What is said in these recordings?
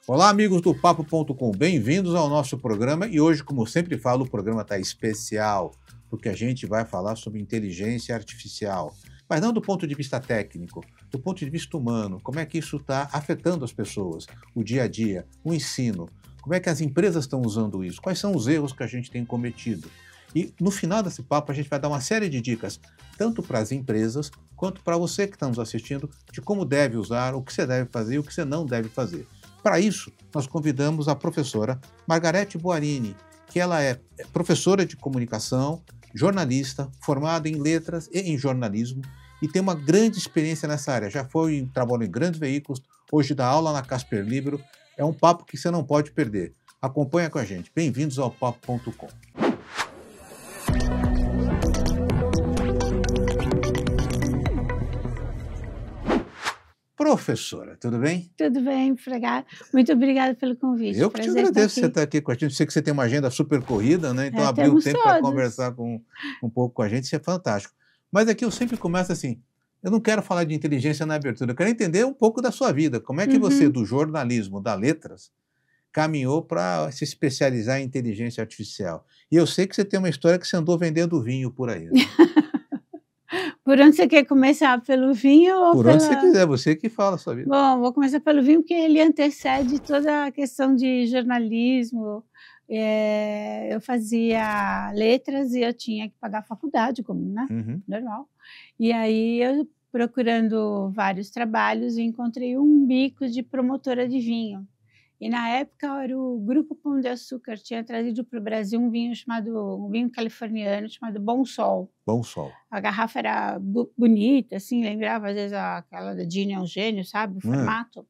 Olá, amigos do Papo.com, bem-vindos ao nosso programa e hoje, como sempre falo, o programa está especial, porque a gente vai falar sobre inteligência artificial, mas não do ponto de vista técnico, do ponto de vista humano, como é que isso está afetando as pessoas, o dia a dia, o ensino, como é que as empresas estão usando isso, quais são os erros que a gente tem cometido. E no final desse papo a gente vai dar uma série de dicas, tanto para as empresas quanto para você que está nos assistindo, de como deve usar, o que você deve fazer e o que você não deve fazer. Para isso, nós convidamos a professora Margarete Boarini, que ela é professora de comunicação, jornalista, formada em letras e em jornalismo e tem uma grande experiência nessa área. Já trabalhou em grandes veículos, hoje dá aula na Casper Libero. É um papo que você não pode perder. Acompanha com a gente. Bem-vindos ao Papo.com. Professora, tudo bem? Tudo bem, Fraga. Muito obrigada pelo convite. Eu que te agradeço você estar aqui com a gente. Sei que você tem uma agenda super corrida, né? Então abrir o tempo para conversar um pouco com a gente, isso é fantástico. Mas aqui eu sempre começo assim, eu não quero falar de inteligência na abertura, eu quero entender um pouco da sua vida. Como é que você, do jornalismo, da letras, caminhou para se especializar em inteligência artificial? E eu sei que você tem uma história que você andou vendendo vinho por aí, né? Por onde você quer começar? Pelo vinho ou Por onde você quiser, você que fala a sua vida. Bom, vou começar pelo vinho, porque ele antecede toda a questão de jornalismo. Eu fazia letras e eu tinha que pagar a faculdade, como, né? Normal. E aí eu, procurando vários trabalhos, encontrei um bico de promotora de vinho. E na época era o Grupo Pão de Açúcar, tinha trazido para o Brasil um vinho californiano chamado Bom Sol. Bom Sol. A garrafa era bonita, assim, lembrava às vezes aquela da Gin Eugênio, sabe, o formato.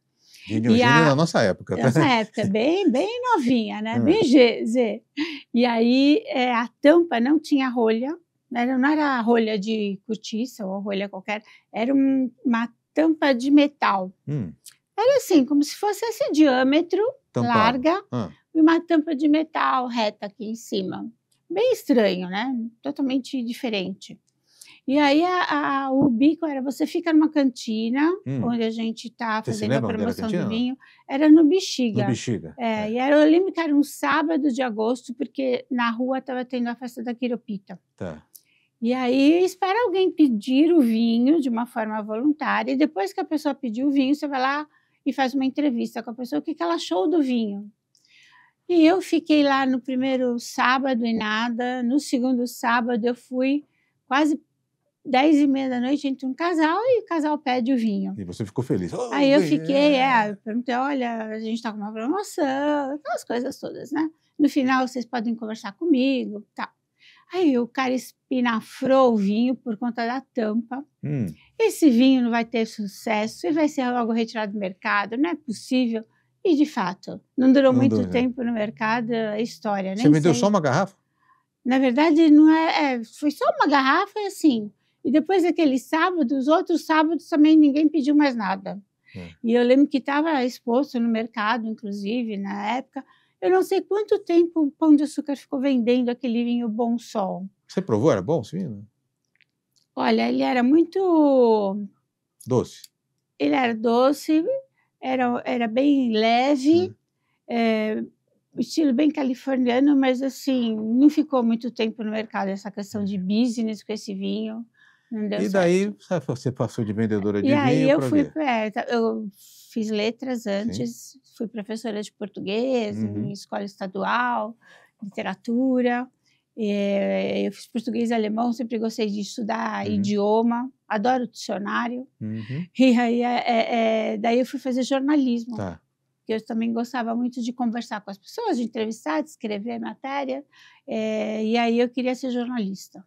Gin Eugênio na nossa época. Nossa época, bem novinha, né, bem Z. E aí a tampa não tinha rolha, não era rolha de cortiça ou rolha qualquer, era uma tampa de metal. Era assim, como se fosse esse diâmetro, larga, e uma tampa de metal reta aqui em cima. Bem estranho, né? Totalmente diferente. E aí o bico era, você fica numa cantina, onde a gente está fazendo a promoção do vinho, era no Bexiga. No Bexiga. E eu lembro que era um sábado de agosto, porque na rua estava tendo a festa da Quiropita. Tá. E aí espera alguém pedir o vinho de uma forma voluntária, e depois que a pessoa pediu o vinho, você vai lá e faz uma entrevista com a pessoa, o que ela achou do vinho. E eu fiquei lá no primeiro sábado e nada, no segundo sábado eu fui quase 10h30 da noite, entre um casal e o casal pede o vinho. E você ficou feliz? Oh, aí eu fiquei, eu perguntei, olha, a gente está com uma promoção, aquelas coisas todas, né? No final vocês podem conversar comigo, tá. Aí o cara espinafrou o vinho por conta da tampa. Esse vinho não vai ter sucesso, ele vai ser logo retirado do mercado, não é possível. E, de fato, não durou muito tempo no mercado, a história. Você vendeu só uma garrafa? Na verdade, não foi só uma garrafa e assim. E depois daquele sábado, os outros sábados também ninguém pediu mais nada. E eu lembro que estava exposto no mercado, inclusive, na época. Eu não sei quanto tempo o Pão de Açúcar ficou vendendo aquele vinho Bom Sol. Você provou? Era bom esse vinho? Olha, ele era muito... Doce? Ele era doce, era bem leve, estilo bem californiano, mas assim, não ficou muito tempo no mercado essa questão de business com esse vinho. Não deu certo. Daí você passou de vendedora de vinho para aí eu fiz letras antes, fui professora de português em escola estadual, literatura, eu fiz português e alemão, sempre gostei de estudar idioma, adoro dicionário, e aí daí eu fui fazer jornalismo, porque eu também gostava muito de conversar com as pessoas, de entrevistar, de escrever matéria, e aí eu queria ser jornalista.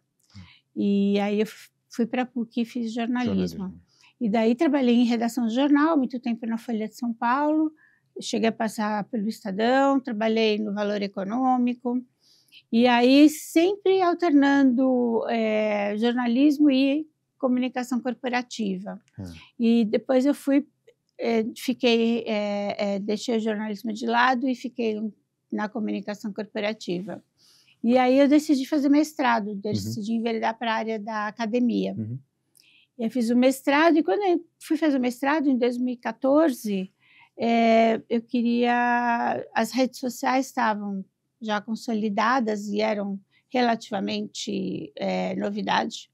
E aí eu fui para a PUC e fiz jornalismo. E daí trabalhei em redação de jornal, muito tempo na Folha de São Paulo, cheguei a passar pelo Estadão, trabalhei no Valor Econômico, e aí sempre alternando jornalismo e comunicação corporativa. E depois eu deixei o jornalismo de lado e fiquei na comunicação corporativa. E aí eu decidi fazer mestrado, decidi enveredar para a área da academia. Eu fiz o mestrado, e quando eu fui fazer o mestrado, em 2014, eu queria... As redes sociais estavam já consolidadas e eram relativamente novidade.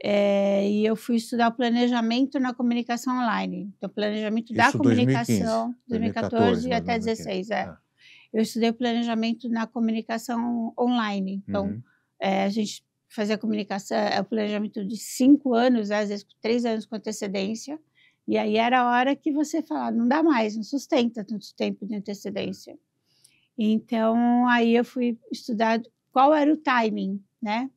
E eu fui estudar o planejamento na comunicação online. Então, planejamento da comunicação, 2014 até 2016. Eu estudei o planejamento na comunicação online. Então, a gente fazia comunicação, o planejamento de 5 anos, às vezes 3 anos com antecedência. E aí era a hora que você fala, não dá mais, não sustenta tanto tempo de antecedência. Então, aí eu fui estudar qual era o timing, né?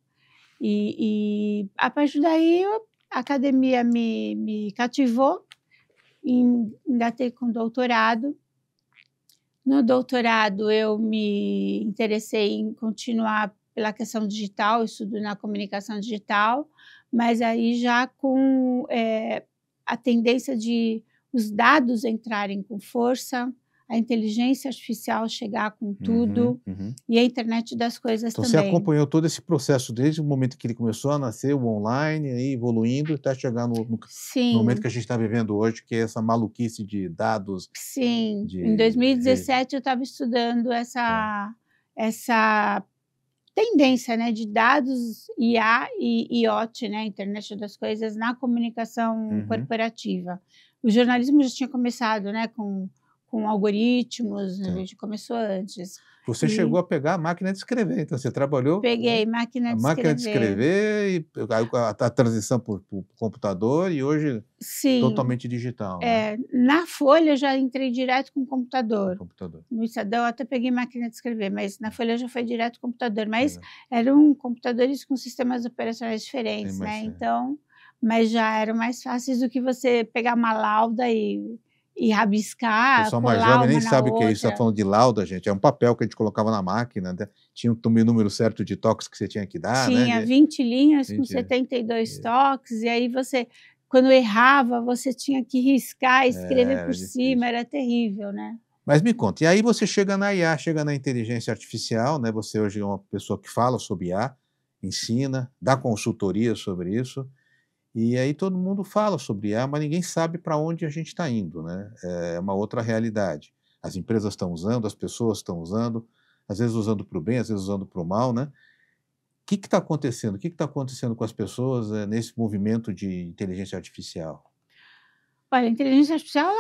E a partir daí, a academia me cativou, engatei com doutorado. No doutorado, eu me interessei em continuar pela questão digital, estudo na comunicação digital, mas aí já com a tendência de os dados entrarem com força, a inteligência artificial chegar com tudo, e a internet das coisas então, também. Você acompanhou todo esse processo desde o momento que ele começou a nascer, o online, aí evoluindo, até chegar no momento que a gente está vivendo hoje, que é essa maluquice de dados. Sim, em 2017 eu estava estudando essa tendência, né, de dados IA e IoT, né, internet das coisas, na comunicação corporativa. O jornalismo já tinha começado, né, com algoritmos, a gente começou antes. Você chegou a pegar a máquina de escrever, então você trabalhou... Peguei máquina de escrever, e a transição para o computador, e hoje totalmente digital. Né? Na Folha eu já entrei direto com o computador. No Estadão eu até peguei máquina de escrever, mas na Folha já foi direto com o computador. Mas eram computadores com sistemas operacionais diferentes, né? Então, mas já eram mais fáceis do que você pegar uma lauda e rabiscar, o pessoal mais jovem nem sabe o que é isso, está falando de lauda, gente. É um papel que a gente colocava na máquina, né? Tinha um número certo de toques que você tinha que dar, tinha 20 linhas com 72 toques, e aí você, quando errava, você tinha que riscar, escrever por cima, era terrível, né? Mas me conta, e aí você chega na IA, chega na inteligência artificial, né? Você hoje é uma pessoa que fala sobre IA, ensina, dá consultoria sobre isso, e aí todo mundo fala sobre IA, mas ninguém sabe para onde a gente está indo, né? É uma outra realidade. As empresas estão usando, as pessoas estão usando, às vezes usando para o bem, às vezes usando para o mal, né? O que está acontecendo? O que está acontecendo com as pessoas nesse movimento de inteligência artificial? Olha, a inteligência artificial,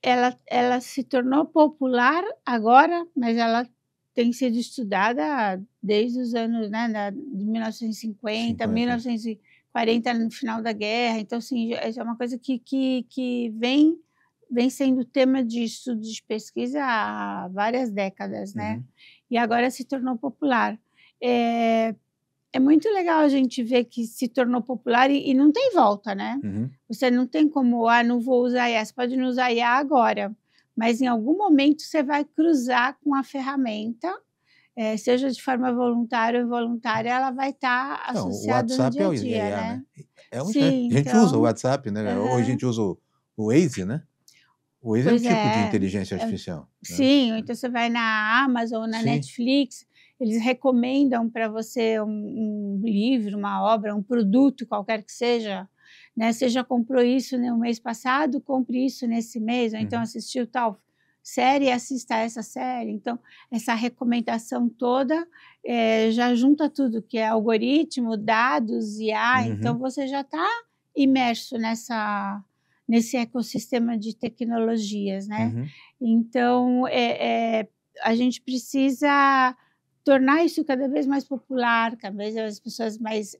ela se tornou popular agora, mas ela tem sido estudada desde os anos, né, de 1950, 1940, no final da guerra. Então, assim, é uma coisa que vem sendo tema de estudo, de pesquisa há várias décadas, né? E agora se tornou popular. É muito legal a gente ver que se tornou popular e não tem volta, né? Você não tem como, não vou usar IA. Você pode não usar IA agora, mas em algum momento você vai cruzar com a ferramenta, seja de forma voluntária ou involuntária, ela vai estar associada no dia a dia, né? A gente usa o WhatsApp, né? Hoje a gente usa o Waze, né? O Waze é um tipo de inteligência artificial. Sim, então você vai na Amazon, na Netflix, eles recomendam para você um livro, uma obra, um produto qualquer que seja, né? Você já comprou isso no mês passado, compre isso nesse mês, ou então assistiu tal série, assista essa série. Então, essa recomendação toda já junta tudo, que é algoritmo, dados, IA, então você já está imerso nesse ecossistema de tecnologias, né? Então, a gente precisa tornar isso cada vez mais popular, cada vez as pessoas mais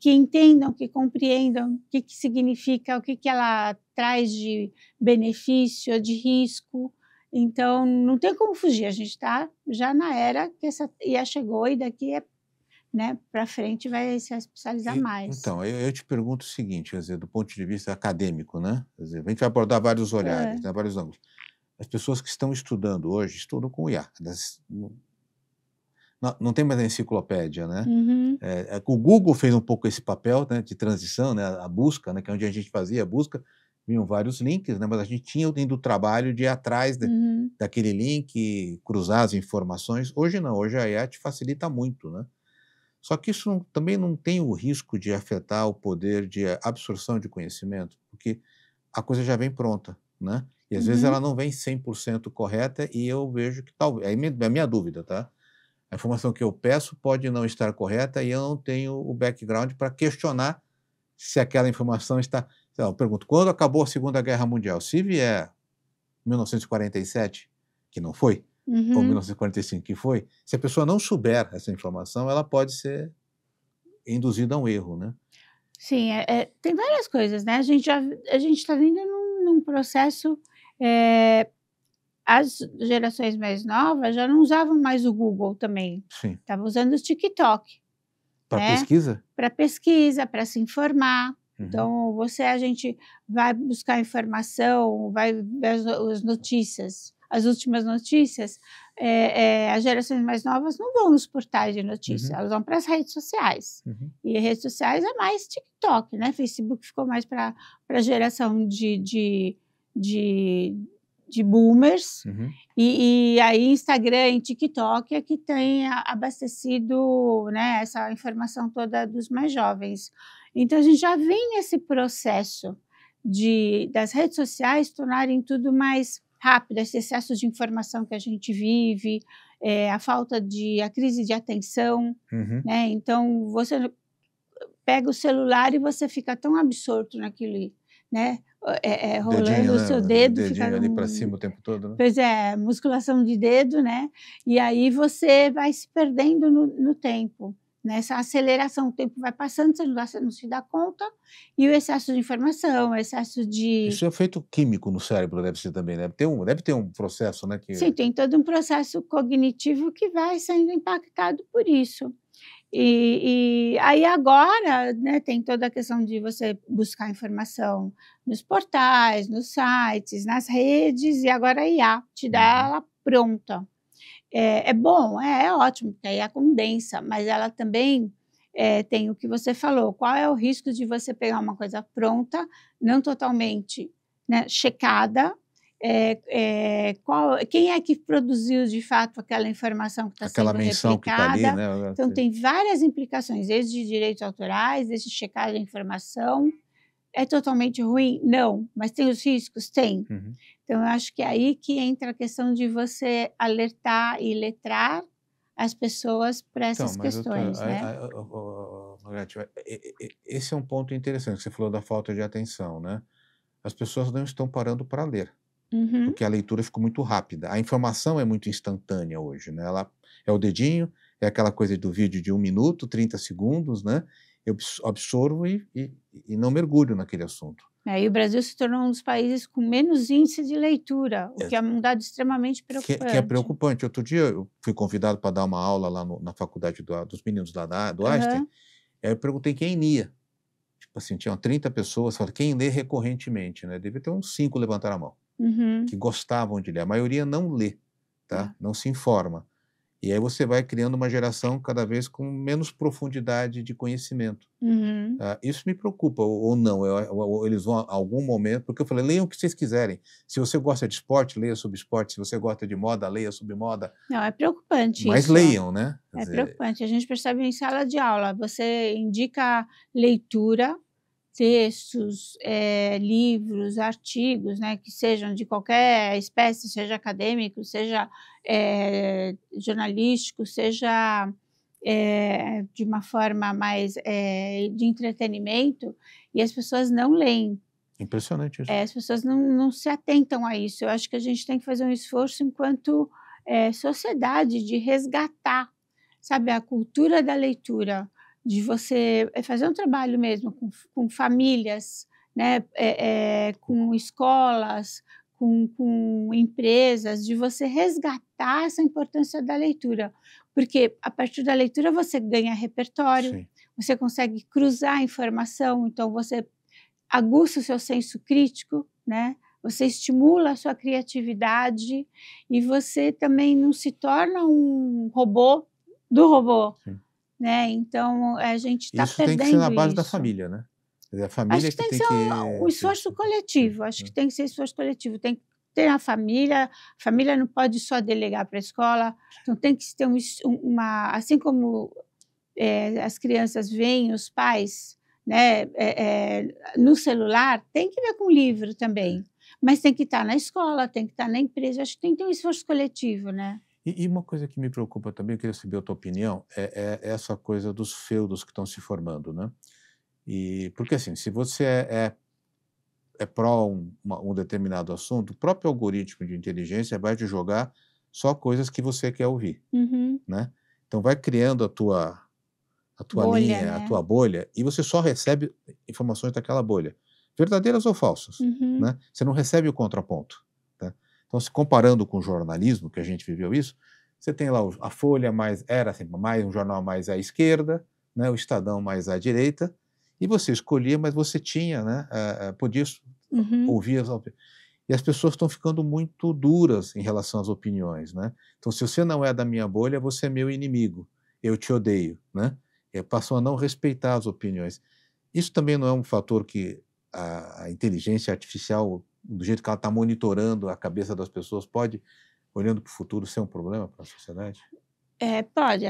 que entendam, que compreendam o que significa, o que ela traz de benefício, de risco. Então, não tem como fugir, a gente está já na era que essa IA chegou e daqui né, para frente vai se especializar mais. Então, eu te pergunto o seguinte, quer dizer, do ponto de vista acadêmico, né? Quer dizer, a gente vai abordar vários olhares, né, vários ângulos. As pessoas que estão estudando hoje, estudam com IA. Não tem mais a enciclopédia, né? O Google fez um pouco esse papel, né, de transição, né, a busca, né, que é onde a gente fazia a busca, vinham vários links, né, mas a gente tinha o trabalho de ir atrás daquele link, cruzar as informações. Hoje não, hoje a IA te facilita muito, né? Só que isso também não tem o risco de afetar o poder de absorção de conhecimento, porque a coisa já vem pronta. né? E às vezes ela não vem 100% correta e eu vejo que talvez, é a minha dúvida, tá? A informação que eu peço pode não estar correta e eu não tenho o background para questionar se aquela informação está... Sei lá, eu pergunto, quando acabou a Segunda Guerra Mundial? Se vier 1947, que não foi, ou 1945, que foi, se a pessoa não souber essa informação, ela pode ser induzida a um erro, né? Sim, tem várias coisas, né? A gente está vindo num processo. As gerações mais novas já não usavam mais o Google também. Sim. Estavam usando o TikTok. Para né? pesquisa? Para pesquisa, para se informar. Então, a gente vai buscar informação, vai ver as notícias, as últimas notícias. As gerações mais novas não vão nos portais de notícias, elas vão para as redes sociais. E redes sociais é mais TikTok, né? Facebook ficou mais para a geração de boomers. E aí Instagram e TikTok é que tem abastecido, né, essa informação toda dos mais jovens. Então a gente já vem nesse processo das redes sociais tornarem tudo mais rápido, esse excesso de informação que a gente vive, a crise de atenção, né? Então você pega o celular e você fica tão absorto naquilo, né? Rolando dedinho, o seu dedo, fica ali para cima o tempo todo, né? Pois é, musculação de dedo, né? E aí você vai se perdendo no tempo, nessa aceleração, o tempo vai passando, você não se dá conta, e o excesso de informação, o excesso de... Isso é efeito químico no cérebro, deve ser também, deve ter um processo, né? Sim, tem todo um processo cognitivo que vai sendo impactado por isso. E aí agora, né, tem toda a questão de você buscar informação nos portais, nos sites, nas redes, e agora a IA te dá ela pronta. É bom, é ótimo, porque aí a condensa, mas ela também tem o que você falou, qual é o risco de você pegar uma coisa pronta, não totalmente, né, checada, quem é que produziu de fato aquela informação que está sendo replicada? Aquela menção que está ali, né? Então tem várias implicações, desde direitos autorais, desde checagem de informação. É totalmente ruim? Não, mas tem os riscos? Tem. Então eu acho que é aí que entra a questão de você alertar e letrar as pessoas para essas questões, né? Margareth, esse é um ponto interessante, você falou da falta de atenção, né? As pessoas não estão parando para ler. Porque a leitura ficou muito rápida. A informação é muito instantânea hoje, né? Ela é o dedinho, é aquela coisa do vídeo de 1 minuto, 30 segundos, né? Eu absorvo e não mergulho naquele assunto. E o Brasil se tornou um dos países com menos índice de leitura, o que é um dado extremamente preocupante. Que é preocupante. Outro dia eu fui convidado para dar uma aula lá na faculdade dos meninos do Einstein, aí eu perguntei quem lia. Tipo assim, tinham 30 pessoas, falei, quem lê recorrentemente, né? Devia ter uns 5 levantaram a mão. Que gostavam de ler. A maioria não lê, tá? Não se informa. E aí você vai criando uma geração cada vez com menos profundidade de conhecimento. Isso me preocupa, ou não. Ou eles vão a algum momento, porque eu falei, leiam o que vocês quiserem. Se você gosta de esporte, leia sobre esporte. Se você gosta de moda, leia sobre moda. Não, é preocupante Mas isso. leiam, né? É preocupante. A gente percebe em sala de aula. Você indica leitura, textos, livros, artigos, né, que sejam de qualquer espécie, seja acadêmico, seja jornalístico, seja de uma forma mais de entretenimento, e as pessoas não leem. Impressionante isso. As pessoas não se atentam a isso. Eu acho que a gente tem que fazer um esforço enquanto sociedade de resgatar, sabe, a cultura da leitura, de você fazer um trabalho mesmo com famílias, né, com escolas, com empresas, de você resgatar essa importância da leitura, porque a partir da leitura você ganha repertório, sim, você consegue cruzar a informação, então você aguça o seu senso crítico, né? Você estimula a sua criatividade e você também não se torna um robô do robô. Sim. Né? Então, a gente está perdendo isso. Isso tem que ser na base da família, né? A família acho que tem que ser um esforço coletivo, acho que tem que ser esforço coletivo, tem que ter a família não pode só delegar para a escola, então tem que ter assim como as crianças veem os pais, né, no celular, tem que ver com livro também, mas tem que estar na escola, tem que estar na empresa, acho que tem que ter um esforço coletivo, né? E uma coisa que me preocupa também, eu queria saber a tua opinião, é essa coisa dos feudos que estão se formando, né? Porque assim, se você é pró um determinado assunto, o próprio algoritmo de inteligência vai te jogar só coisas que você quer ouvir, Uhum. né? Então vai criando a tua Bolha, linha, a né? tua bolha, e você só recebe informações daquela bolha, verdadeiras ou falsas, Uhum. né? Você não recebe o contraponto, tá? Então, se comparando com o jornalismo, que a gente viveu isso, você tem lá a Folha era sempre mais um jornal mais à esquerda, né? O Estadão mais à direita, e você escolhia, mas você tinha, né? Podia Uhum. ouvir e as pessoas estão ficando muito duras em relação às opiniões, né? Então, se você não é da minha bolha, você é meu inimigo, eu te odeio, né? Passam a não respeitar as opiniões. Isso também não é um fator que a inteligência artificial, do jeito que ela está monitorando a cabeça das pessoas, pode, olhando para o futuro, ser um problema para a sociedade? Pode.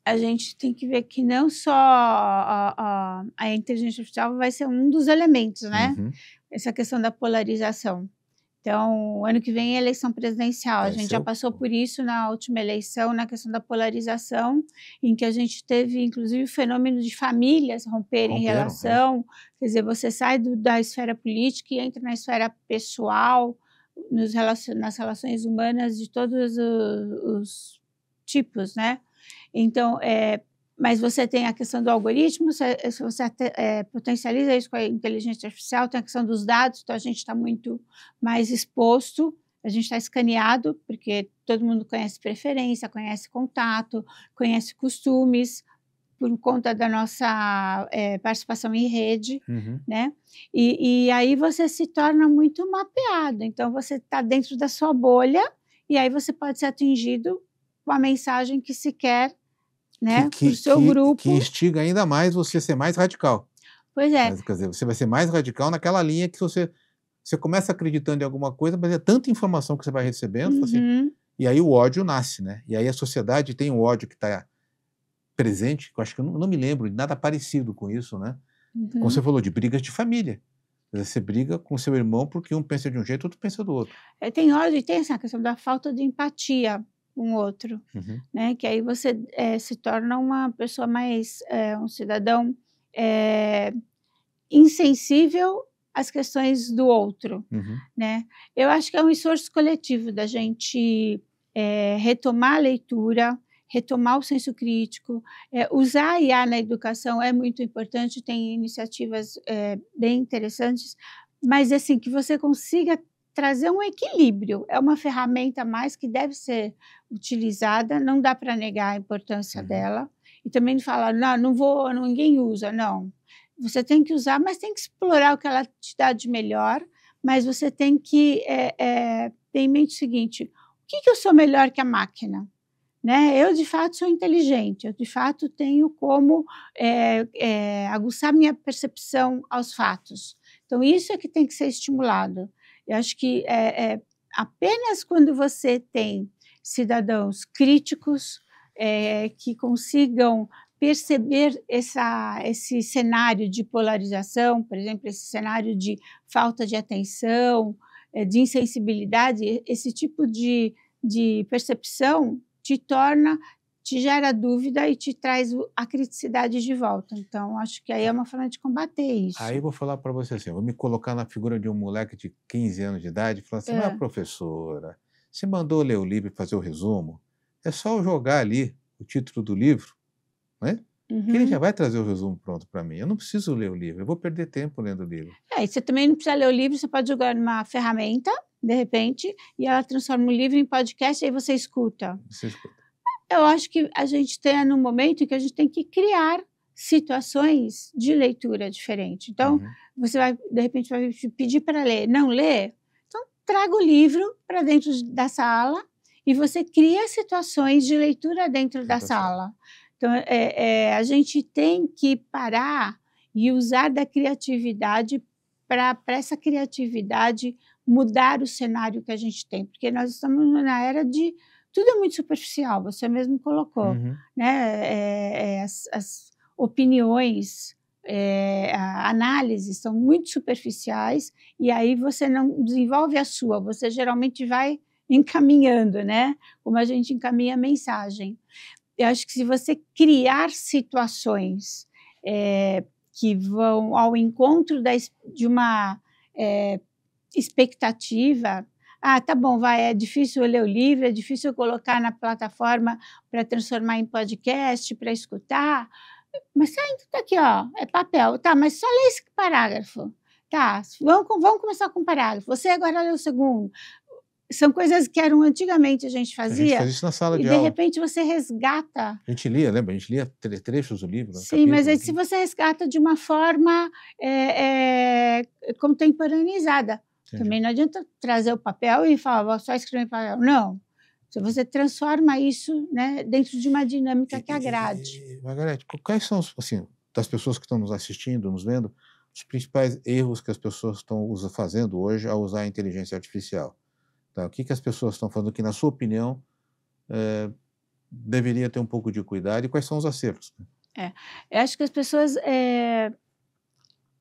A gente tem que ver que não só a inteligência artificial vai ser um dos elementos, né? Uhum. Essa questão da polarização. Então, ano que vem é eleição presidencial. A gente Esse é já o... passou por isso na última eleição, na questão da polarização, em que a gente teve, inclusive, o fenômeno de famílias romperem Romperam, é isso. relação. Quer dizer, você sai da esfera política e entra na esfera pessoal, nas relações humanas de todos os tipos, né? Então, mas você tem a questão do algoritmo, se você potencializa isso com a inteligência artificial, tem a questão dos dados, então a gente está muito mais exposto, a gente está escaneado, porque todo mundo conhece preferência, conhece contato, conhece costumes, por conta da nossa participação em rede, Uhum. né? E aí você se torna muito mapeado, então você está dentro da sua bolha, e aí você pode ser atingido com a mensagem que se quer, Que, né, para o que, seu que grupo. instiga ainda mais você a ser mais radical. Pois é. Mas, quer dizer, você vai ser mais radical naquela linha que você começa acreditando em alguma coisa, mas é tanta informação que você vai recebendo, assim, Uhum. e aí o ódio nasce, né? E aí a sociedade tem um ódio que está presente, que eu acho que eu não me lembro de nada parecido com isso, né? Como você Uhum. falou, de brigas de família. Quer dizer, você briga com seu irmão porque um pensa de um jeito, outro pensa do outro. Tem ódio e tem essa questão da falta de empatia com o outro, Uhum. né? Que aí você se torna uma pessoa mais, um cidadão insensível às questões do outro, Uhum. né? Eu acho que é um esforço coletivo da gente retomar a leitura, retomar o senso crítico, usar a IA na educação é muito importante, tem iniciativas bem interessantes, mas assim, que você consiga trazer um equilíbrio, é uma ferramenta a mais que deve ser utilizada, não dá para negar a importância Uhum. dela, e também não falar, não vou, ninguém usa, não. Você tem que usar, mas tem que explorar o que ela te dá de melhor, mas você tem que ter em mente o seguinte: o que eu sou melhor que a máquina? Né? Eu, de fato, sou inteligente, eu, de fato, tenho como aguçar minha percepção aos fatos. Então, isso é que tem que ser estimulado. Eu acho que apenas quando você tem cidadãos críticos que consigam perceber esse cenário de polarização, por exemplo, esse cenário de falta de atenção, de insensibilidade, esse tipo de percepção te gera dúvida e te traz a criticidade de volta. Então, acho que aí é uma forma de combater Aí eu isso. vou falar para você assim, eu vou me colocar na figura de um moleque de 15 anos de idade e falar assim, mas É. professora, você mandou ler o livro e fazer o resumo, é só eu jogar ali o título do livro, né? Que ele já Uhum. vai trazer o resumo pronto para mim. Eu não preciso ler o livro, eu vou perder tempo lendo o livro. E você também não precisa ler o livro, você pode jogar numa ferramenta, de repente, e ela transforma o livro em podcast e aí você escuta. Você escuta. Eu acho que a gente está num momento em que a gente tem que criar situações de leitura diferente. Então, Uhum. você vai, de repente, vai te pedir para ler, não ler? Então, traga o livro para dentro da sala e você cria situações de leitura dentro da Dentro da sala. sala. Então, a gente tem que parar e usar da criatividade para essa criatividade mudar o cenário que a gente tem, porque nós estamos na era de tudo é muito superficial, você mesmo colocou, Uhum. né? As opiniões análises são muito superficiais e aí você não desenvolve a sua, você geralmente vai encaminhando, né? Como a gente encaminha a mensagem. Eu acho que se você criar situações que vão ao encontro de uma expectativa, tá bom, é difícil eu ler o livro, é difícil eu colocar na plataforma para transformar em podcast, para escutar, mas tá aqui, ó, é papel, tá, mas só lê esse parágrafo, tá, vamos começar com o parágrafo, você agora lê o segundo. São coisas que antigamente a gente fazia isso na sala e de de aula. repente você resgata. A gente lia, lembra? A gente lia trechos do livro. Sim, mas aí se você resgata de uma forma contemporaneizada. Entendi. Também não adianta trazer o papel e falar, vou só escrever em papel. Não. Se você transforma isso, né, dentro de uma dinâmica que agrade. Margarete, quais são, assim, das pessoas que estão nos assistindo, nos vendo, os principais erros que as pessoas estão fazendo hoje ao usar a inteligência artificial? Tá? O que as pessoas estão fazendo que, na sua opinião, deveria ter um pouco de cuidado, e quais são os acertos? Eu acho que as pessoas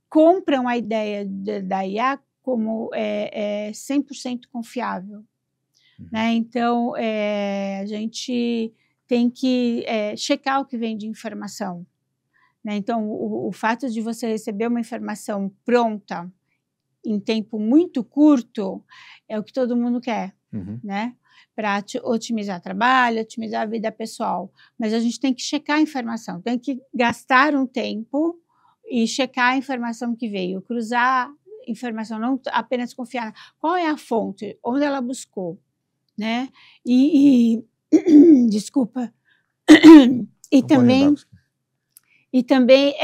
compram a ideia da IA como 100% confiável. Né? Então, a gente tem que checar o que vem de informação. Né? Então, o fato de você receber uma informação pronta em tempo muito curto é o que todo mundo quer, né? Para otimizar trabalho, otimizar a vida pessoal. Mas a gente tem que checar a informação, tem que gastar um tempo e checar a informação que veio, cruzar informação, não apenas confiar. Qual é a fonte? Onde ela buscou? Né? Desculpa. E também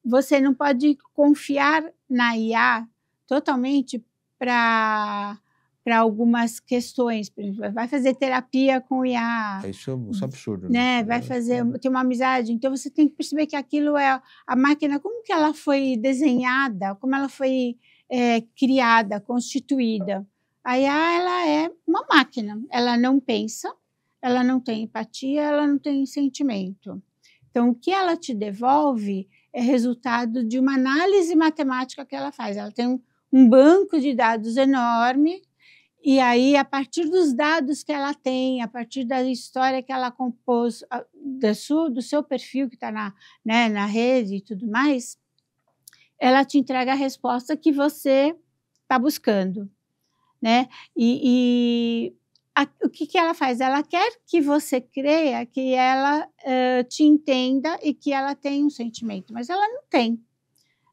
você não pode confiar na IA totalmente para algumas questões. Vai fazer terapia com IA. Isso é absurdo. Né? Vai ter uma amizade. Então, você tem que perceber que aquilo é a máquina, como que ela foi desenhada, como ela foi criada, constituída. A IA, ela é uma máquina. Ela não pensa, ela não tem empatia, ela não tem sentimento. Então, o que ela te devolve é resultado de uma análise matemática que ela faz. Ela tem um banco de dados enorme, e aí, a partir dos dados que ela tem, a partir da história que ela compôs, do seu perfil que está na rede e tudo mais, ela te entrega a resposta que você está buscando. Né? O que ela faz? Ela quer que você creia que ela te entenda e que ela tem um sentimento, mas ela não tem.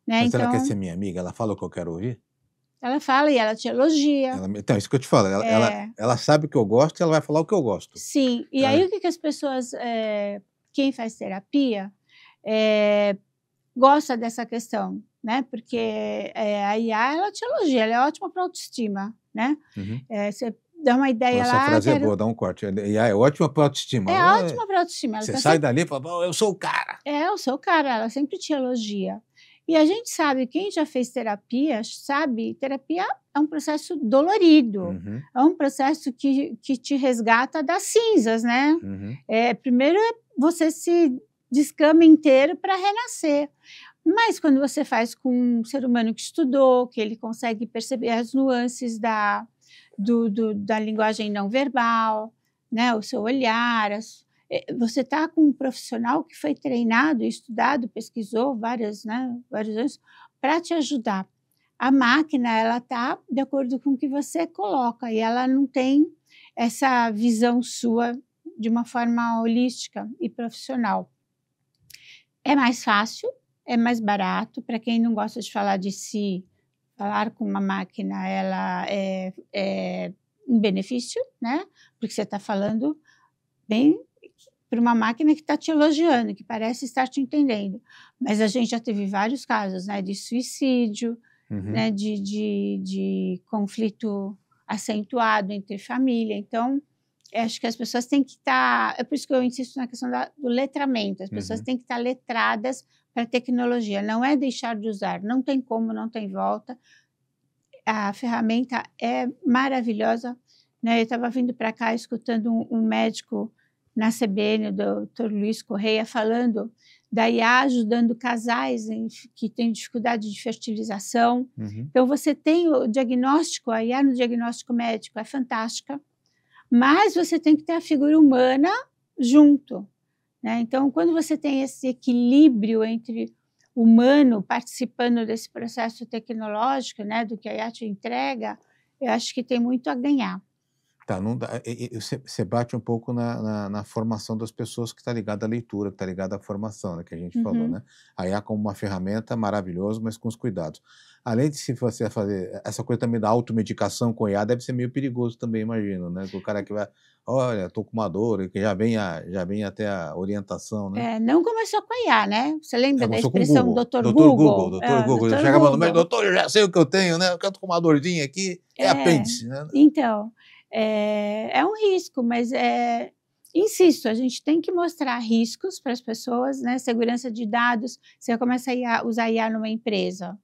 Né? Mas então, ela quer ser minha amiga? Ela fala o que eu quero ouvir? Ela fala e ela te elogia. Então, isso que eu te falo. Ela sabe o que eu gosto e ela vai falar o que eu gosto. Sim, e aí o que as pessoas, quem faz terapia, gosta dessa questão, né? Porque a IA, ela te elogia, ela é ótima para autoestima, né? Você dá uma ideia Essa lá... frase é boa, dá um corte. IA é ótima para autoestima. É ótima para autoestima. Você sai dali e fala, eu sou o cara. Eu sou o cara, ela sempre te elogia. E a gente sabe, quem já fez terapia, sabe, terapia é um processo dolorido, é um processo que te resgata das cinzas, né? Primeiro você se descama inteiro para renascer. Mas quando você faz com um ser humano que estudou, que ele consegue perceber as nuances da linguagem não verbal, né? O seu olhar, você está com um profissional que foi treinado, estudado, pesquisou vários anos para te ajudar. A máquina, ela está de acordo com o que você coloca e ela não tem essa visão sua de uma forma holística e profissional. É mais fácil, é mais barato. Para quem não gosta de falar de si, falar com uma máquina, ela é um benefício, né? Porque você está falando bem para uma máquina que está te elogiando, que parece estar te entendendo. Mas a gente já teve vários casos, né, de suicídio, né, de conflito acentuado entre família. Então, acho que as pessoas têm que estar... É por isso que eu insisto na questão do letramento. As pessoas têm que estar letradas para a tecnologia. Não é deixar de usar. Não tem como, não tem volta. A ferramenta é maravilhosa. Né? Eu estava vindo para cá escutando um médico na CBN, o doutor Luiz Correia, falando da IA ajudando casais que têm dificuldade de fertilização. Então, você tem o diagnóstico, a IA no diagnóstico médico é fantástica, mas você tem que ter a figura humana junto, né? Então, quando você tem esse equilíbrio entre humano participando desse processo tecnológico, né, do que a IA te entrega, eu acho que tem muito a ganhar. Tá, não dá, você bate um pouco na formação das pessoas que está ligada à leitura, que está ligada à formação, né, que a gente falou, né? A IA como uma ferramenta maravilhosa, mas com os cuidados. Além de se você fazer essa coisa também da automedicação com IA, deve ser meio perigoso também, imagino, né? O cara que vai, olha, estou com uma dor, que já vem até a orientação, né? Não começou com a IA, né? Você lembra da Começou com o expressão Google. Dr. Dr. Google? Dr. Google. Já Dr. chegava no Google. médico, doutor, eu já sei o que eu tenho, né? Eu estou com uma dorzinha aqui, é apêndice, né? Então, é um risco, mas insisto, a gente tem que mostrar riscos para as pessoas, né? Segurança de dados. Você começa a usar IA numa empresa.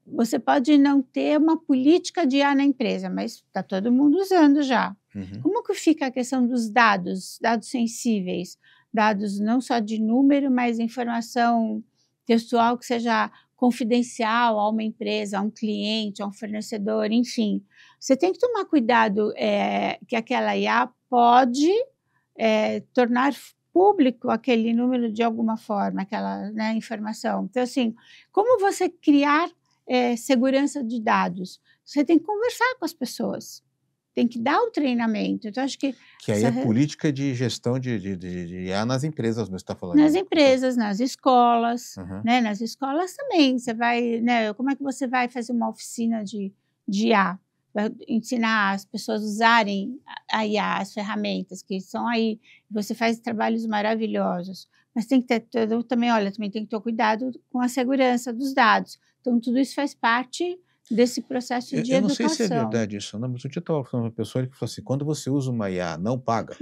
Você pode não ter uma política de IA na empresa, mas está todo mundo usando já. Como que fica a questão dos dados sensíveis? Dados não só de número, mas informação textual que seja confidencial a uma empresa, a um cliente, a um fornecedor, enfim. Você tem que tomar cuidado que aquela IA pode tornar público aquele número de alguma forma, aquela, né, informação. Então, assim, como você criar segurança de dados? Você tem que conversar com as pessoas, tem que dar o treinamento. Então, acho que aí é política de gestão de IA nas empresas, você está falando. Nas empresas, nas escolas, né? Nas escolas também. Você vai, né? Como é que você vai fazer uma oficina de IA? Vai ensinar as pessoas a usarem a IA, as ferramentas que estão aí. Você faz trabalhos maravilhosos, mas tem que ter também tem que ter cuidado com a segurança dos dados. Então, tudo isso faz parte desse processo de educação. Eu não sei se é verdade isso, não, mas eu estava falando com uma pessoa que falou assim, quando você usa uma IA não paga,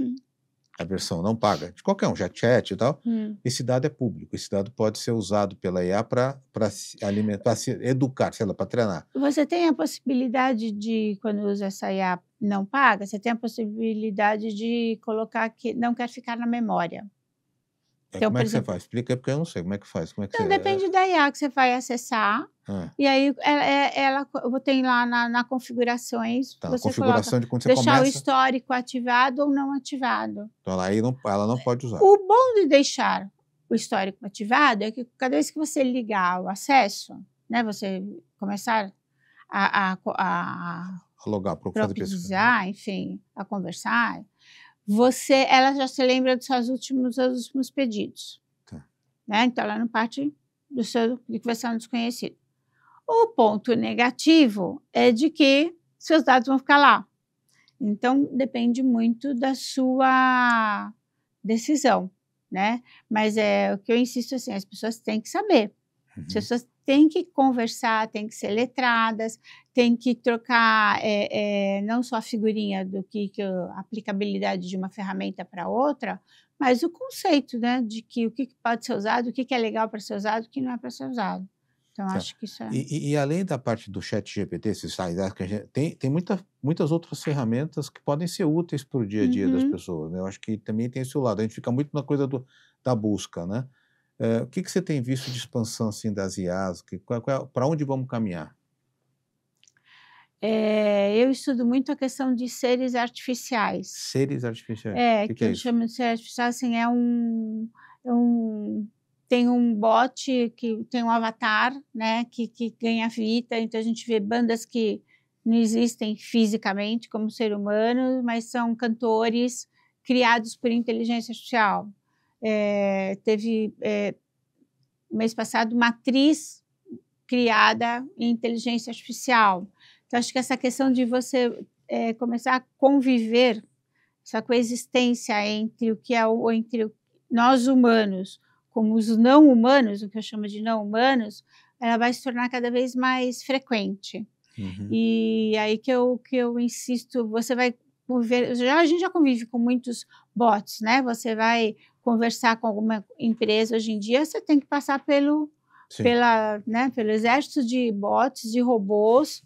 a versão não paga, de qualquer um, já chat e tal, esse dado é público, esse dado pode ser usado pela IA para se alimentar, para se educar, sei lá, para treinar. Você tem a possibilidade de, quando usa essa IA não paga, você tem a possibilidade de colocar que não quer ficar na memória. Então, como é que você faz? Explica aí, porque eu não sei como é que faz. Como é que então, depende da IA que você vai acessar. E aí, ela tem lá na configurações, você configuração coloca, de quando você deixar começa. o histórico ativado ou não ativado. Então, aí ela não pode usar. O bom de deixar o histórico ativado é que cada vez que você ligar o acesso, né, você começar a logar, fazer pesquisa, enfim, a conversar, ela já se lembra dos seus últimos pedidos. Né? Então, ela não parte de que você é um desconhecido. O ponto negativo é de que seus dados vão ficar lá. Então, depende muito da sua decisão, né? Mas o que eu insisto assim, as pessoas têm que saber. As pessoas têm que conversar, têm que ser letradas, têm que trocar não só a figurinha do que a aplicabilidade de uma ferramenta para outra, mas o conceito, né, de que o que pode ser usado, o que é legal para ser usado, o que não é para ser usado. Então, acho que isso é... E além da parte do ChatGPT, esses sites, tem muitas outras ferramentas que podem ser úteis para o dia a dia das pessoas, né? Eu acho que também tem esse lado. A gente fica muito na coisa da busca, né? O que você tem visto de expansão assim, das IAs? Para onde vamos caminhar? Eu estudo muito a questão de seres artificiais. Seres artificiais? O que é eu isso? chamo de ser artificial, assim, tem um bot que tem um avatar, né, que ganha vida. Então, a gente vê bandas que não existem fisicamente como ser humano, mas são cantores criados por inteligência artificial. Teve, mês passado, uma atriz criada em inteligência artificial. Então, acho que essa questão de você começar a conviver, essa coexistência entre entre nós humanos como os não humanos, o que eu chamo de não humanos, ela vai se tornar cada vez mais frequente. E aí que eu insisto, você vai conviver, a gente já convive com muitos bots, né? Você vai conversar com alguma empresa hoje em dia, você tem que passar pelo exército de bots, de robôs,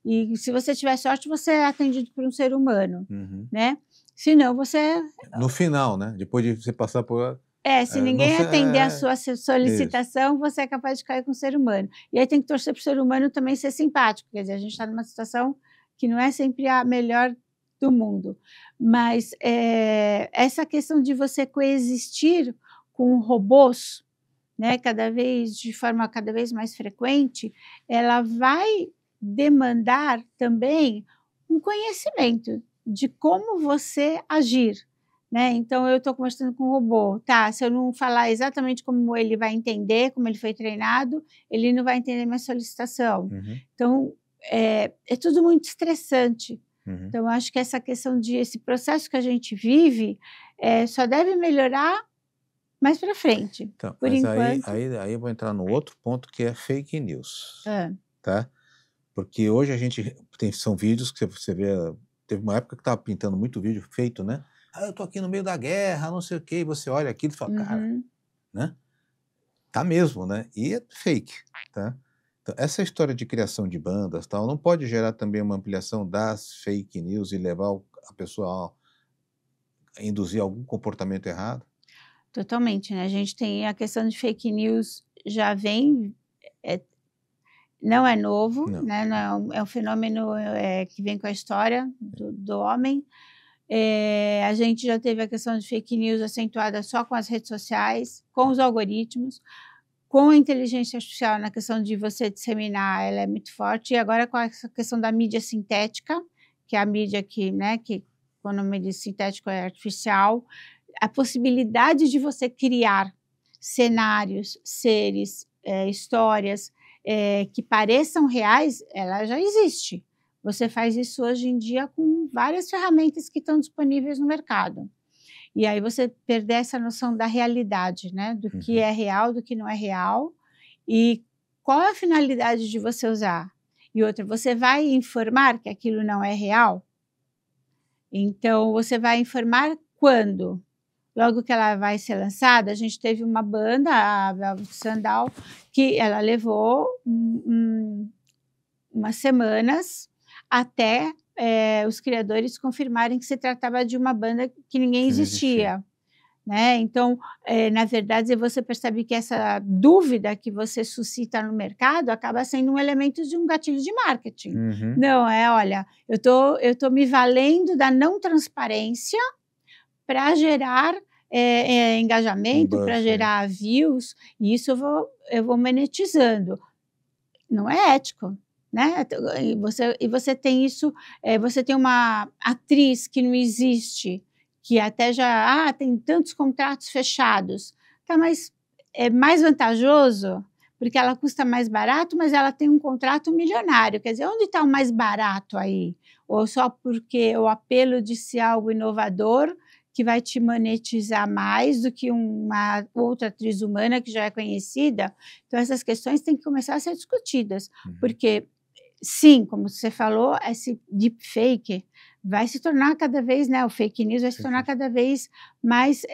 E se você tiver sorte, você é atendido por um ser humano, né? Se não, você... No final, né? Depois de você passar por... se ninguém atender a sua solicitação, isso. Você é capaz de cair com um ser humano. E aí tem que torcer para o ser humano também ser simpático. Quer dizer, a gente está numa situação que não é sempre a melhor do mundo. Mas essa questão de você coexistir com robôs, né, de forma cada vez mais frequente, ela vai demandar também um conhecimento de como você agir, né? Então, eu estou conversando com um robô, tá? Se eu não falar exatamente como ele vai entender, como ele foi treinado, ele não vai entender minha solicitação. Então, é tudo muito estressante. Então, eu acho que essa questão esse processo que a gente vive só deve melhorar mais para frente. Então, por mas enquanto... aí eu vou entrar no outro ponto, que é fake news, tá? Porque hoje a gente são vídeos que você vê, teve uma época que estava pintando muito vídeo feito, né? Eu tô aqui no meio da guerra, não sei o quê, e você olha aquilo e fala, cara, né? Tá mesmo, né? E é fake, tá? Então, essa história de criação de bandas, tal, não pode gerar também uma ampliação das fake news e levar a pessoa a induzir algum comportamento errado? Totalmente, né? A gente tem a questão de fake news, já vem... não é novo, não. Né? Não é um fenômeno que vem com a história do homem. A gente já teve a questão de fake news acentuada só com as redes sociais, com os algoritmos, com a inteligência artificial, na questão de você disseminar, ela é muito forte, e agora com essa questão da mídia sintética, que é a mídia que quando o mídia sintético é artificial, a possibilidade de você criar cenários, seres, histórias que pareçam reais, ela já existe. Você faz isso hoje em dia com várias ferramentas que estão disponíveis no mercado. E aí você perde essa noção da realidade, né? Do que é real, do que não é real. E qual é a finalidade de você usar? E outra, você vai informar que aquilo não é real? Então, você vai informar quando? Logo que ela vai ser lançada, a gente teve uma banda, a Velvet Sandal, que ela levou umas semanas até os criadores confirmarem que se tratava de uma banda que ninguém existia. Né? Então, na verdade, você percebe que essa dúvida que você suscita no mercado acaba sendo um elemento de um gatilho de marketing. Não, olha, eu tô me valendo da não transparência para gerar engajamento, para gerar views, e isso eu vou monetizando. Não é ético, né? E você tem isso, você tem uma atriz que não existe, que até já tem tantos contratos fechados, tá, mas é mais vantajoso porque ela custa mais barato, mas ela tem um contrato milionário. Quer dizer, onde está o mais barato aí? Ou só porque o apelo de ser algo inovador que vai te monetizar mais do que uma outra atriz humana que já é conhecida? Então, essas questões têm que começar a ser discutidas, porque, sim, como você falou, esse deepfake vai se tornar cada vez, né, o fake news vai se tornar cada vez mais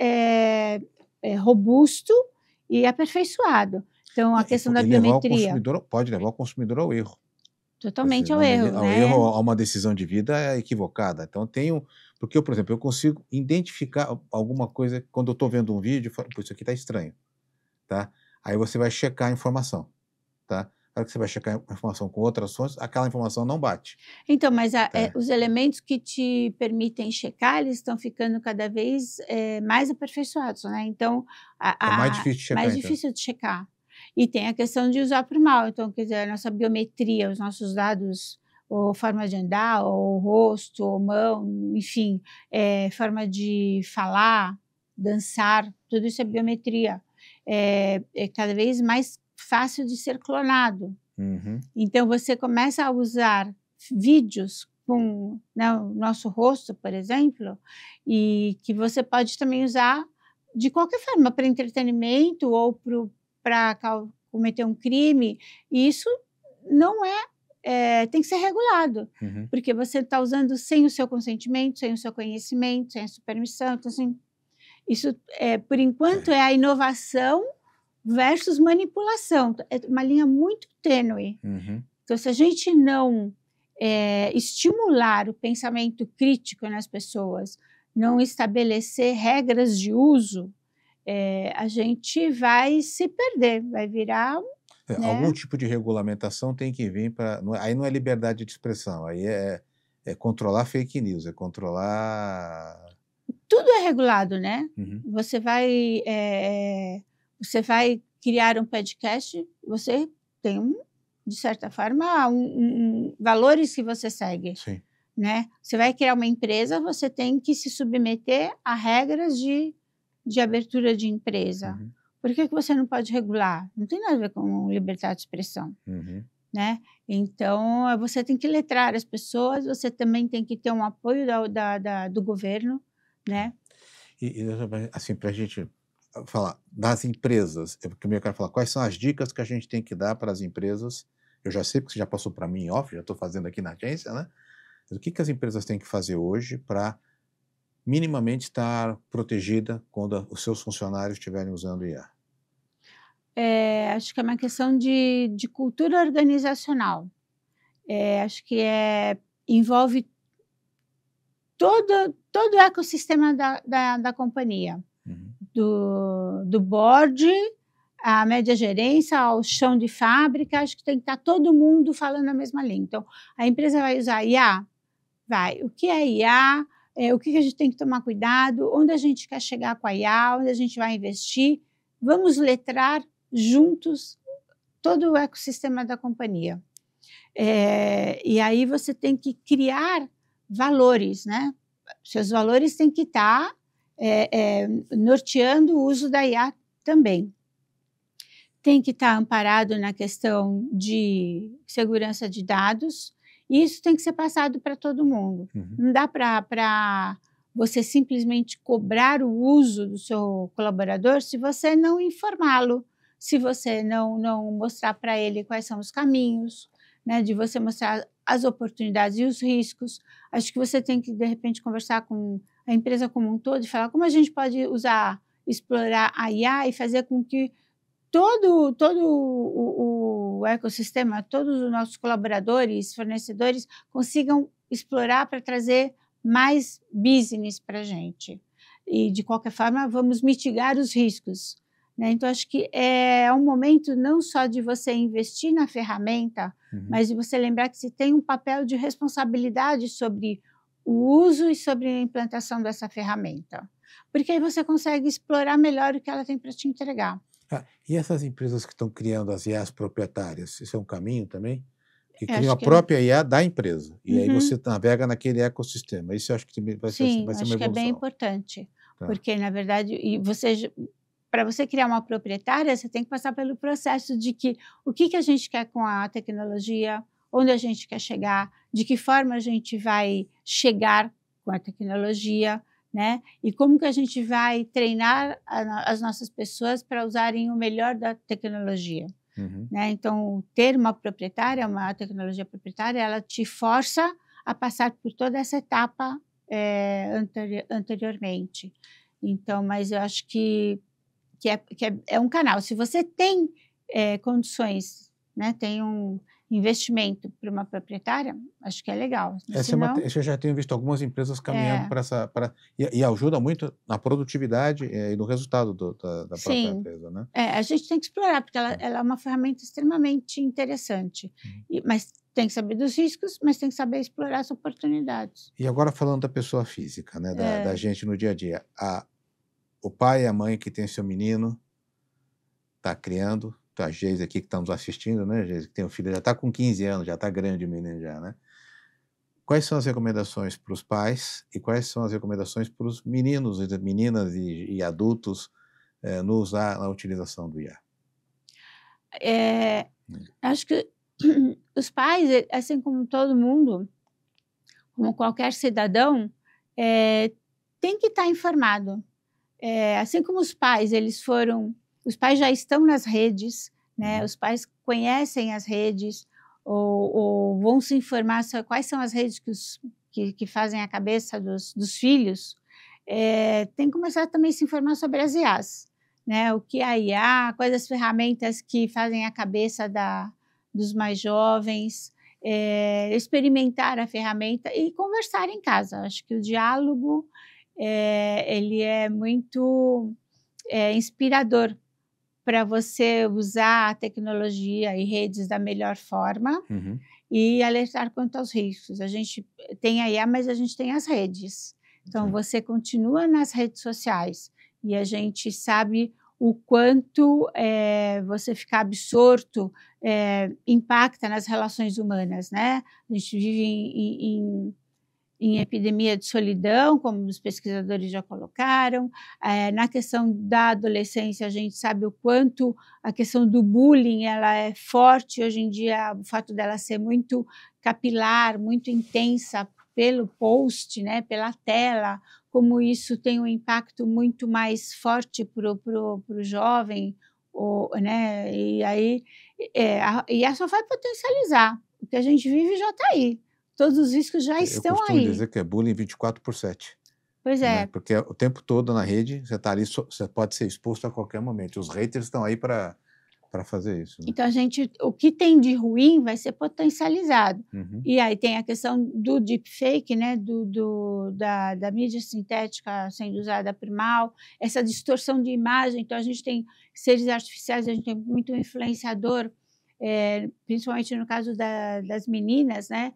robusto e aperfeiçoado. Então, a questão da biometria... Pode levar o consumidor ao erro. Totalmente ao erro, ao erro, a uma decisão de vida equivocada. Então, porque, por exemplo, eu consigo identificar alguma coisa, quando eu estou vendo um vídeo, eu falo, isso aqui está estranho, tá? Aí você vai checar a informação, tá? Na hora que você vai checar a informação com outras fontes, aquela informação não bate. Então, mas os elementos que te permitem checar, eles estão ficando cada vez mais aperfeiçoados, né? Então, é mais difícil de checar. Mais difícil de checar. E tem a questão de usar para o mal. Então, quer dizer, a nossa biometria, os nossos dados, ou forma de andar, ou rosto, ou mão, enfim, forma de falar, dançar, tudo isso é biometria. É cada vez mais fácil de ser clonado. Então, você começa a usar vídeos com o nosso rosto, por exemplo, e que você pode também usar de qualquer forma, para entretenimento ou para cometer um crime, e isso não tem que ser regulado, porque você está usando sem o seu consentimento, sem o seu conhecimento, sem a sua permissão. Então, assim, isso, por enquanto, é a inovação versus manipulação. É uma linha muito tênue. Então, se a gente não estimular o pensamento crítico nas pessoas, não estabelecer regras de uso, a gente vai se perder, vai virar... Algum tipo de regulamentação tem que vir para... Aí não é liberdade de expressão, aí é controlar fake news, é controlar... Tudo é regulado, né? Uhum. Você vai criar um podcast, você tem, de certa forma, valores que você segue. Sim. Né? Você vai criar uma empresa, você tem que se submeter a regras de abertura de empresa. Uhum. Por que você não pode regular? Não tem nada a ver com liberdade de expressão. Uhum. Né? Então, você tem que letrar as pessoas, você também tem que ter um apoio do governo, né? E assim, para a gente falar das empresas, eu primeiro quero falar quais são as dicas que a gente tem que dar para as empresas. Eu já sei, porque você já passou para mim em off, já estou fazendo aqui na agência, né? Mas o que as empresas têm que fazer hoje para minimamente estar protegida quando os seus funcionários estiverem usando IA? Acho que é uma questão de cultura organizacional. Acho que envolve todo o ecossistema da companhia. Uhum. Do board, a média gerência, ao chão de fábrica, acho que tem que estar todo mundo falando a mesma língua. Então, a empresa vai usar IA? Vai. O que é IA? O que a gente tem que tomar cuidado? Onde a gente quer chegar com a IA? Onde a gente vai investir? Vamos letrar juntos todo o ecossistema da companhia. E aí você tem que criar valores, né? Seus valores têm que estar norteando o uso da IA também. Tem que estar amparado na questão de segurança de dados, e isso tem que ser passado para todo mundo. Uhum. Não dá para você simplesmente cobrar o uso do seu colaborador se você não informá-lo, se você não mostrar para ele quais são os caminhos, né, de você mostrar as oportunidades e os riscos. Acho que você tem que, de repente, conversar com a empresa como um todo e falar como a gente pode explorar a IA e fazer com que todo o ecossistema, todos os nossos colaboradores, fornecedores, consigam explorar para trazer mais business para a gente. E, de qualquer forma, vamos mitigar os riscos. Né? Então, acho que é um momento não só de você investir na ferramenta, mas de você lembrar que você tem um papel de responsabilidade sobre o uso e sobre a implantação dessa ferramenta. Porque aí você consegue explorar melhor o que ela tem para te entregar. E essas empresas que estão criando as IAs proprietárias, isso é um caminho também? Que criam a própria IA da empresa, e aí você navega naquele ecossistema. Isso eu acho que vai ser uma evolução. Sim, acho que é bem importante, porque, na verdade, para você criar uma proprietária, você tem que passar pelo processo de o que a gente quer com a tecnologia, onde a gente quer chegar, de que forma a gente vai chegar com a tecnologia, né? E como que a gente vai treinar as nossas pessoas para usarem o melhor da tecnologia. Né? Então, ter uma proprietária, uma tecnologia proprietária, ela te força a passar por toda essa etapa anteriormente. Então, mas eu acho que é um canal. Se você tem condições, né, tem um investimento para uma proprietária, acho que é legal. Eu já tenho visto algumas empresas caminhando para essa... E ajuda muito na produtividade e no resultado da própria empresa, né? A gente tem que explorar, porque ela é uma ferramenta extremamente interessante. Mas tem que saber dos riscos, mas tem que saber explorar as oportunidades. E agora falando da pessoa física, né, da gente no dia a dia. O pai e a mãe que tem seu menino, está criando, a Geise aqui que está nos assistindo, né, Geise, que tem um filho, já está com 15 anos, já está grande o menino já, né? Quais são as recomendações para os pais e quais são as recomendações para os meninos, meninas e adultos na utilização do IA? Acho que os pais, assim como todo mundo, como qualquer cidadão, tem que estar informado. Assim como os pais, os pais já estão nas redes, né? Os pais conhecem as redes ou vão se informar sobre quais são as redes que fazem a cabeça dos filhos. Tem que começar também a se informar sobre as IAs, né? O que é a IA, quais as ferramentas que fazem a cabeça dos mais jovens, experimentar a ferramenta e conversar em casa. Acho que o diálogo ele é muito inspirador para você usar a tecnologia e redes da melhor forma e alertar quanto aos riscos. A gente tem a IA, mas a gente tem as redes. Então, você continua nas redes sociais e a gente sabe o quanto você ficar absorto impacta nas relações humanas, né? A gente vive em epidemia de solidão, como os pesquisadores já colocaram. Na questão da adolescência, a gente sabe o quanto a questão do bullying ela é forte hoje em dia, o fato dela ser muito capilar, muito intensa pelo post, né, pela tela, como isso tem um impacto muito mais forte para o jovem, né, e aí a só vai potencializar. O que a gente vive já está aí. Todos os riscos já estão aí. Eu costumo dizer que é bullying 24/7. Pois é. Né? Porque o tempo todo na rede, você está ali, você pode ser exposto a qualquer momento. Os haters estão aí para fazer isso. Né? Então, o que tem de ruim vai ser potencializado. E aí tem a questão do deepfake, né? da mídia sintética sendo usada por mal, essa distorção de imagem. Então, a gente tem seres artificiais, a gente tem muito influenciador, principalmente no caso das meninas, né?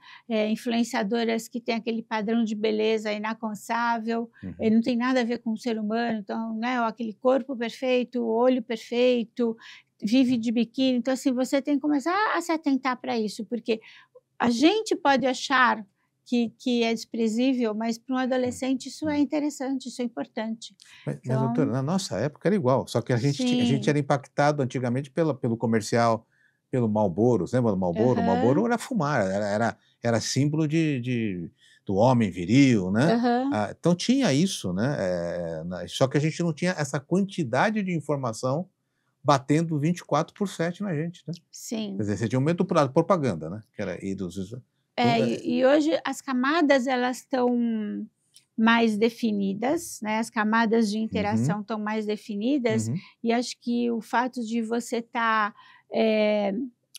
Influenciadoras que têm aquele padrão de beleza inalcançável, não tem nada a ver com o ser humano, então, né? Aquele corpo perfeito, o olho perfeito, vive de biquíni. Então, assim, você tem que começar a se atentar para isso, porque a gente pode achar que é desprezível, mas para um adolescente isso é interessante, isso é importante. Mas, doutora, na nossa época era igual, só que a gente era impactado antigamente pelo comercial, pelo Marlboro, lembra do Marlboro? O Marlboro era fumar, era símbolo do homem viril, né? Então tinha isso, né? Só que a gente não tinha essa quantidade de informação batendo 24/7 na gente, né? Sim. Quer dizer, você tinha um momento para propaganda, né? Que era e hoje as camadas elas estão mais definidas, né? As camadas de interação estão mais definidas, e acho que o fato de você estar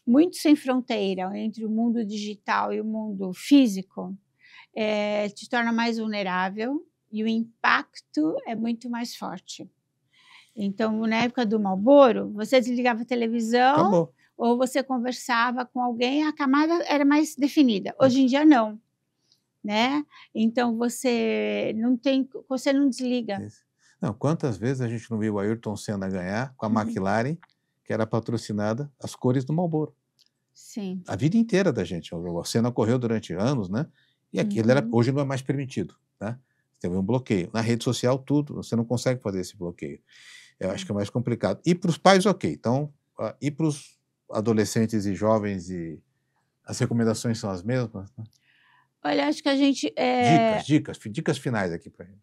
muito sem fronteira entre o mundo digital e o mundo físico te torna mais vulnerável e o impacto é muito mais forte. Então, na época do Marlboro, você desligava a televisão, acabou. Ou você conversava com alguém, a camada era mais definida. Hoje em dia, não. Né? Então, você não desliga. Isso. Não, quantas vezes a gente não viu o Ayrton Senna ganhar com a McLaren, que era patrocinada, as cores do Marlboro. Sim. A vida inteira da gente. O Senna correu durante anos, né? E aquilo hoje não é mais permitido, né? Teve um bloqueio. Na rede social, tudo, você não consegue fazer esse bloqueio. Eu acho que é mais complicado. E para os pais, ok. Então, e para os adolescentes e jovens, as recomendações são as mesmas? Né? Olha, acho que a gente... Dicas finais aqui para a gente.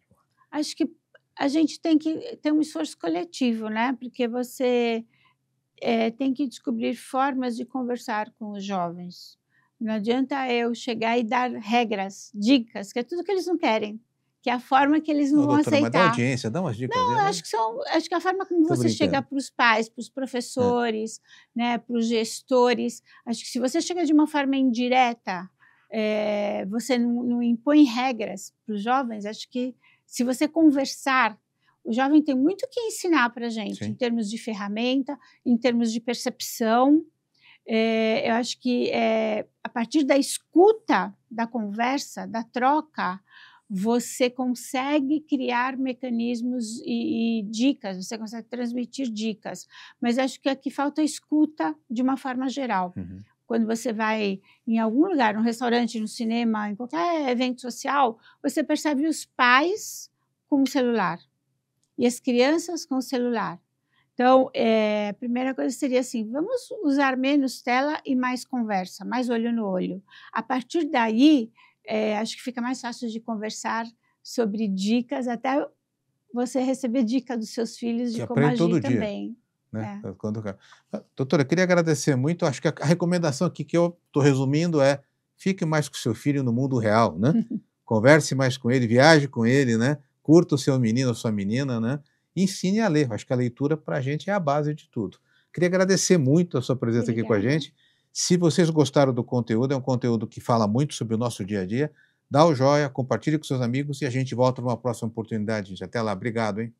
Acho que a gente tem que ter um esforço coletivo, né? Porque você tem que descobrir formas de conversar com os jovens. Não adianta eu chegar e dar regras, dicas, que é tudo que eles não querem. Que é a forma que eles não vão doutora, aceitar. Mas dá audiência, dá umas dicas. Não, acho que a forma como você chega para os pais, para os professores, né, para os gestores, acho que se você chega de uma forma indireta, você não impõe regras para os jovens, acho que se você conversar, o jovem tem muito que ensinar para a gente, em termos de ferramenta, em termos de percepção. Eu acho que a partir da escuta, da conversa, da troca, você consegue criar mecanismos e dicas, você consegue transmitir dicas, mas acho que aqui falta escuta de uma forma geral. Quando você vai em algum lugar, num restaurante, no cinema, em qualquer evento social, você percebe os pais com o celular e as crianças com o celular. Então, a primeira coisa seria assim, vamos usar menos tela e mais conversa, mais olho no olho. A partir daí, acho que fica mais fácil de conversar sobre dicas, até você receber dica dos seus filhos de como agir todo também. Dia, né? Doutora, eu queria agradecer muito. Acho que a recomendação aqui que eu estou resumindo é fique mais com seu filho no mundo real, né? Converse mais com ele, viaje com ele, né? Curta o seu menino ou sua menina, né? E ensine a ler. Acho que a leitura para a gente é a base de tudo. Queria agradecer muito a sua presença aqui com a gente. Se vocês gostaram do conteúdo, é um conteúdo que fala muito sobre o nosso dia a dia, dá o joia, compartilhe com seus amigos e a gente volta numa próxima oportunidade, gente. Até lá, obrigado, hein?